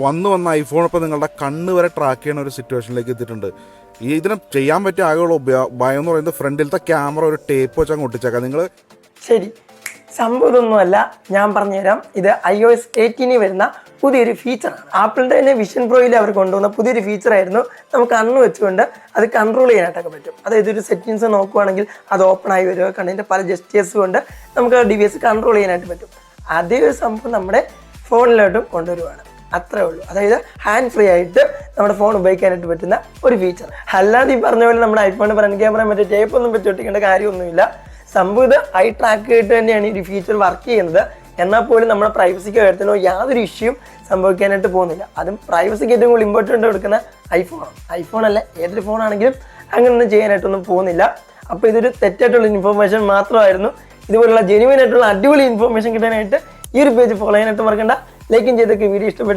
വന്ന് ഐഫോൺ ഇപ്പോൾ നിങ്ങളുടെ കണ്ണ് വരെ ട്രാക്ക് ചെയ്യുന്ന ഒരു സിറ്റുവേഷനിലേക്ക് എത്തിയിട്ടുണ്ട്. ഇതിനെ ചെയ്യാൻ പറ്റിയ ആകെയുള്ള ഭയം എന്ന് പറയുന്നത് ഫ്രണ്ടിലത്തെ ക്യാമറ ഒരു ടേപ്പ് വെച്ച് അങ്ങ് ഒട്ടിച്ചേക്കാം. നിങ്ങൾ ശരി, സംഭവം ഇതൊന്നുമല്ല, ഞാൻ പറഞ്ഞുതരാം. ഇത് iOS 18 വരുന്ന പുതിയൊരു ഫീച്ചറാണ്. ആപ്പിളിൻ്റെ തന്നെ വിഷൻ പ്രോയിൽ അവർ കൊണ്ടുവന്ന പുതിയൊരു ഫീച്ചറായിരുന്നു. നമുക്ക് കണ്ണ് വെച്ചുകൊണ്ട് അത് കൺട്രോൾ ചെയ്യാനായിട്ടൊക്കെ പറ്റും. അതായത് ഒരു സെറ്റിങ്സ് നോക്കുവാണെങ്കിൽ അത് ഓപ്പൺ ആയി വരിക, കണ്ണിൻ്റെ പല ജസ്റ്റേഴ്സ് കൊണ്ട് നമുക്ക് ആ ഡിവൈസ് കൺട്രോൾ ചെയ്യാനായിട്ട് പറ്റും. അതേ ഒരു സംഭവം നമ്മുടെ ഫോണിലോട്ടും കൊണ്ടുവരുവാണ്. അത്രേ ഉള്ളൂ. അതായത് ഹാൻഡ് ഫ്രീ ആയിട്ട് നമ്മുടെ ഫോൺ ഉപയോഗിക്കാനായിട്ട് പറ്റുന്ന ഒരു ഫീച്ചർ. അല്ലാതെ ഈ പറഞ്ഞ പോലെ നമ്മുടെ ഐഫോണിൻ്റെ ഫ്രണ്ട് ക്യാമറ മറ്റേ ടേപ്പൊന്നും വെച്ച് ഒട്ടിക്കേണ്ട കാര്യമൊന്നുമില്ല. സംഭവം ഇത് ഐ ട്രാക്ക് ആയിട്ട് തന്നെയാണ് ഈ ഫീച്ചർ വർക്ക് ചെയ്യുന്നത്. എന്നാൽ പോലും നമ്മുടെ പ്രൈവസിക്കോ കാര്യത്തിനോ യാതൊരു ഇഷ്യൂയും സംഭവിക്കാനായിട്ട് പോകുന്നില്ല. അതും പ്രൈവസിക്ക് ഏറ്റവും കൂടുതൽ ഇമ്പോർട്ടൻ്റ് കൊടുക്കുന്ന ഐഫോണല്ല, ഏതൊരു ഫോണാണെങ്കിലും അങ്ങനെയൊന്നും ചെയ്യാനായിട്ടൊന്നും പോകുന്നില്ല. അപ്പോൾ ഇതൊരു തെറ്റായിട്ടുള്ള ഇൻഫോർമേഷൻ മാത്രമായിരുന്നു. ഇതുപോലുള്ള ജെന്യുവൻ ആയിട്ടുള്ള അടിപൊളി ഇൻഫോർമേഷൻ കിട്ടാനായിട്ട് ഈ ഒരു പേജ് ഫോളോ ചെയ്യാനായിട്ട് മറക്കണ്ട. ലൈക്കും ചെയ്തൊക്കെ വീഡിയോ ഇഷ്ടപ്പെട്ടു